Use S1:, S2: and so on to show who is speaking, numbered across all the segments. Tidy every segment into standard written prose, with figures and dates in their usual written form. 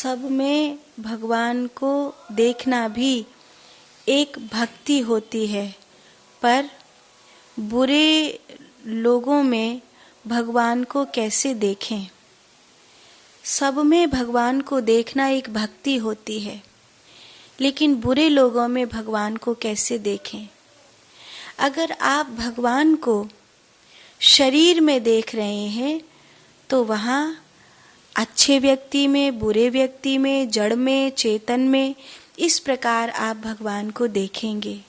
S1: सब में भगवान को देखना भी एक भक्ति होती है, पर बुरे लोगों में भगवान को कैसे देखें? सब में भगवान को देखना एक भक्ति होती है, लेकिन बुरे लोगों में भगवान को कैसे देखें? अगर आप भगवान को शरीर में देख रहे हैं तो वहाँ अच्छे व्यक्ति में, बुरे व्यक्ति में, जड़ में, चेतन में, इस प्रकार आप भगवान को देखेंगे।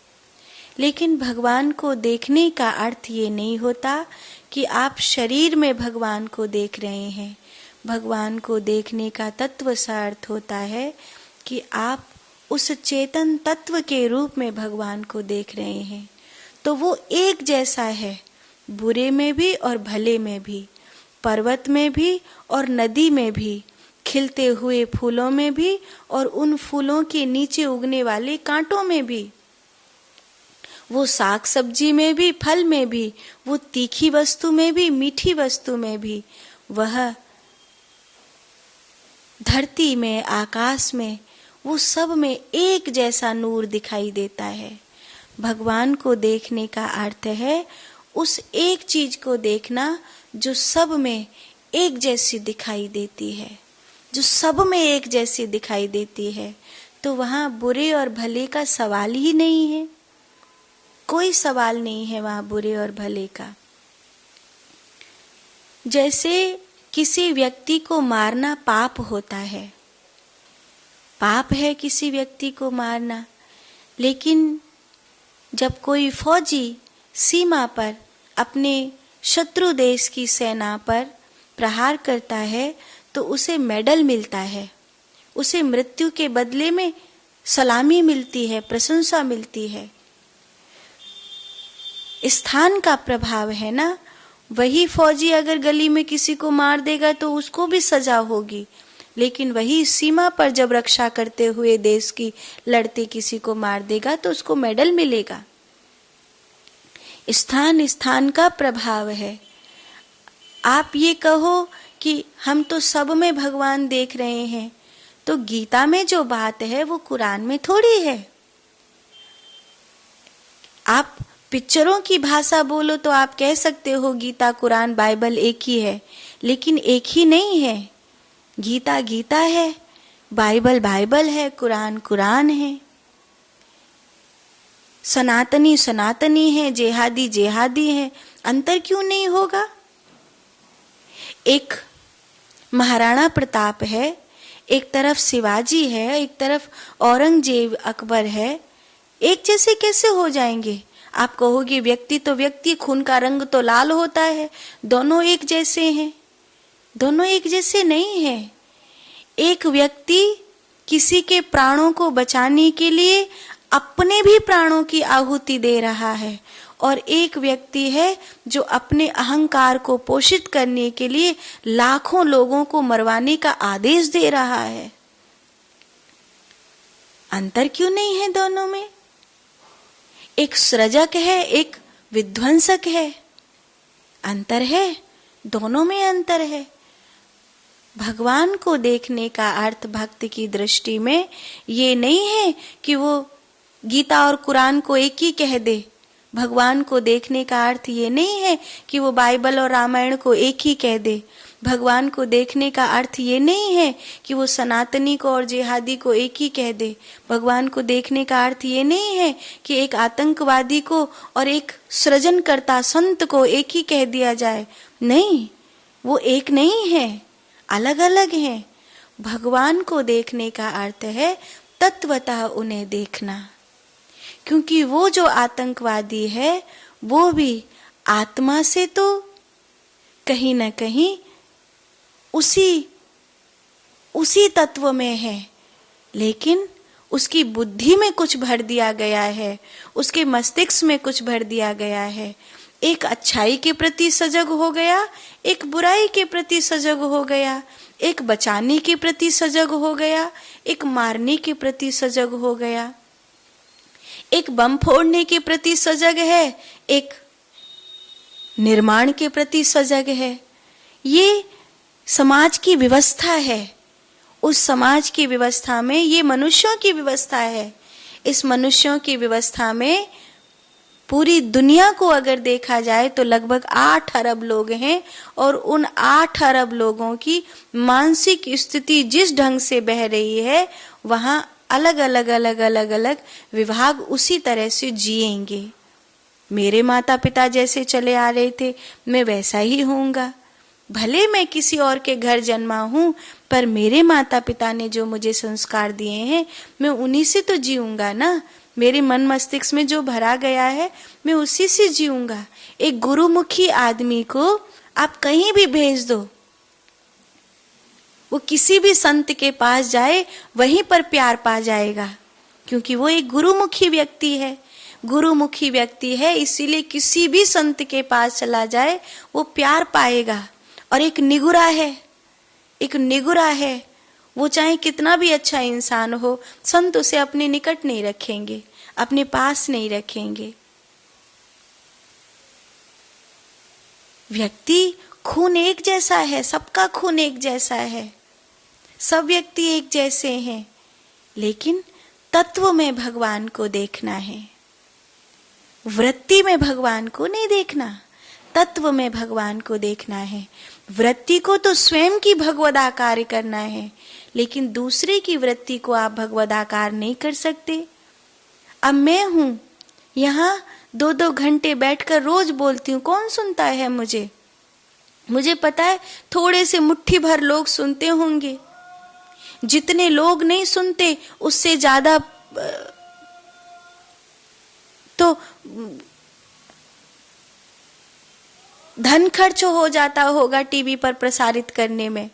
S1: लेकिन भगवान को देखने का अर्थ ये नहीं होता कि आप शरीर में भगवान को देख रहे हैं। भगवान को देखने का तत्व सा अर्थ होता है कि आप उस चेतन तत्व के रूप में भगवान को देख रहे हैं। तो वो एक जैसा है, बुरे में भी और भले में भी, पर्वत में भी और नदी में भी, खिलते हुए फूलों में भी और उन फूलों के नीचे उगने वाले कांटों में भी, वो साग सब्जी में भी, फल में भी, वो तीखी वस्तु में भी, मीठी वस्तु में भी, वह धरती में, आकाश में, वो सब में एक जैसा नूर दिखाई देता है। भगवान को देखने का अर्थ है उस एक चीज को देखना जो सब में एक जैसी दिखाई देती है, जो सब में एक जैसी दिखाई देती है। तो वहाँ बुरे और भले का सवाल ही नहीं है, कोई सवाल नहीं है वहाँ बुरे और भले का। जैसे किसी व्यक्ति को मारना पाप होता है, पाप है किसी व्यक्ति को मारना, लेकिन जब कोई फौजी सीमा पर अपने शत्रु देश की सेना पर प्रहार करता है तो उसे मेडल मिलता है, उसे मृत्यु के बदले में सलामी मिलती है, प्रशंसा मिलती है। स्थान का प्रभाव है ना। वही फौजी अगर गली में किसी को मार देगा तो उसको भी सजा होगी, लेकिन वही सीमा पर जब रक्षा करते हुए देश की लड़ते किसी को मार देगा तो उसको मेडल मिलेगा। स्थान स्थान का प्रभाव है। आप ये कहो कि हम तो सब में भगवान देख रहे हैं, तो गीता में जो बात है वो कुरान में थोड़ी है। आप पिक्चरों की भाषा बोलो तो आप कह सकते हो गीता, कुरान, बाइबल एक ही है, लेकिन एक ही नहीं है। गीता गीता है, बाइबल बाइबल है, कुरान कुरान है, सनातनी सनातनी है, जेहादी जेहादी है। अंतर क्यों नहीं होगा? एक महाराणा प्रताप है, एक तरफ शिवाजी है, एक तरफ औरंगजेब अकबर है, एक जैसे कैसे हो जाएंगे? आप कहोगे व्यक्ति तो व्यक्ति, खून का रंग तो लाल होता है, दोनों एक जैसे हैं। दोनों एक जैसे नहीं है। एक व्यक्ति किसी के प्राणों को बचाने के लिए अपने भी प्राणों की आहुति दे रहा है, और एक व्यक्ति है जो अपने अहंकार को पोषित करने के लिए लाखों लोगों को मरवाने का आदेश दे रहा है। अंतर क्यों नहीं है दोनों में? एक सृजक है, एक विध्वंसक है। अंतर है, दोनों में अंतर है। भगवान को देखने का अर्थ भक्त की दृष्टि में ये नहीं है कि वो गीता और कुरान को एक ही कह दे। भगवान को देखने का अर्थ ये नहीं है कि वो बाइबल और रामायण को एक ही कह दे। भगवान को देखने का अर्थ ये नहीं है कि वो सनातनी को और जिहादी को एक ही कह दे। भगवान को देखने का अर्थ ये नहीं है कि एक आतंकवादी को और एक सृजनकर्ता संत को एक ही कह दिया जाए। नहीं, वो एक नहीं है, अलग अलग हैं। भगवान को देखने का अर्थ है तत्वतः उन्हें देखना, क्योंकि वो जो आतंकवादी है वो भी आत्मा से तो कहीं न कहीं उसी तत्व में है, लेकिन उसकी बुद्धि में कुछ भर दिया गया है, उसके मस्तिष्क में कुछ भर दिया गया है। एक अच्छाई के प्रति सजग हो गया, एक बुराई के प्रति सजग हो गया, एक बचाने के प्रति सजग हो गया, एक मारने के प्रति सजग हो गया, एक बम फोड़ने के प्रति सजग है, एक निर्माण के प्रति सजग है। ये समाज की व्यवस्था है, उस समाज की व्यवस्था में ये मनुष्यों की व्यवस्था है। इस मनुष्यों की व्यवस्था में पूरी दुनिया को अगर देखा जाए तो लगभग 8 अरब लोग हैं, और उन 8 अरब लोगों की मानसिक स्थिति जिस ढंग से बह रही है, वहां अलग अलग अलग अलग अलग विभाग उसी तरह से जिएंगे। मेरे माता पिता जैसे चले आ रहे थे, मैं वैसा ही होऊंगा। भले मैं किसी और के घर जन्मा हूं, पर मेरे माता पिता ने जो मुझे संस्कार दिए हैं, मैं उन्हीं से तो जीऊंगा ना। मेरे मन मस्तिष्क में जो भरा गया है, मैं उसी से जीऊंगा। एक गुरुमुखी आदमी को आप कहीं भी भेज दो, वो किसी भी संत के पास जाए, वहीं पर प्यार पा जाएगा, क्योंकि वो एक गुरुमुखी व्यक्ति है। गुरुमुखी व्यक्ति है, इसीलिए किसी भी संत के पास चला जाए वो प्यार पाएगा। और एक निगुरा है, एक निगुरा है, वो चाहे कितना भी अच्छा इंसान हो, संत उसे अपने निकट नहीं रखेंगे, अपने पास नहीं रखेंगे। व्यक्ति खून एक जैसा है, सबका खून एक जैसा है, सब व्यक्ति एक जैसे हैं, लेकिन तत्व में भगवान को देखना है। वृत्ति में भगवान को नहीं देखना, तत्व में भगवान को देखना है। वृत्ति को तो स्वयं की भगवदाकार करना है, लेकिन दूसरे की वृत्ति को आप भगवदाकार नहीं कर सकते। अब मैं हूं यहाँ 2-2 घंटे बैठकर रोज बोलती हूँ, कौन सुनता है मुझे? मुझे पता है थोड़े से मुट्ठी भर लोग सुनते होंगे। जितने लोग नहीं सुनते उससे ज्यादा तो धन खर्च हो जाता होगा टीवी पर प्रसारित करने में।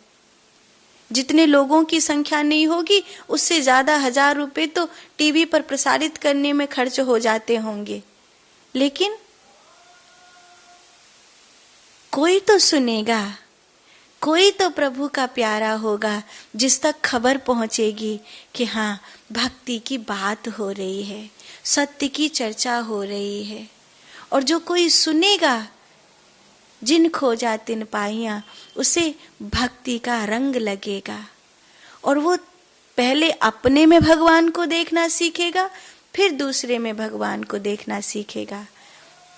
S1: जितने लोगों की संख्या नहीं होगी, उससे ज्यादा 1000 रुपए तो टीवी पर प्रसारित करने में खर्च हो जाते होंगे। लेकिन कोई तो सुनेगा, कोई तो प्रभु का प्यारा होगा, जिस तक खबर पहुंचेगी कि हाँ, भक्ति की बात हो रही है, सत्य की चर्चा हो रही है। और जो कोई सुनेगा, जिन खोजा तिन पाइया, उसे भक्ति का रंग लगेगा। और वो पहले अपने में भगवान को देखना सीखेगा, फिर दूसरे में भगवान को देखना सीखेगा।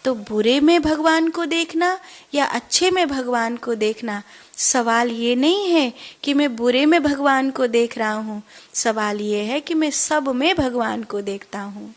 S1: तो बुरे में भगवान को देखना या अच्छे में भगवान को देखना, सवाल ये नहीं है कि मैं बुरे में भगवान को देख रहा हूँ, सवाल ये है कि मैं सब में भगवान को देखता हूँ।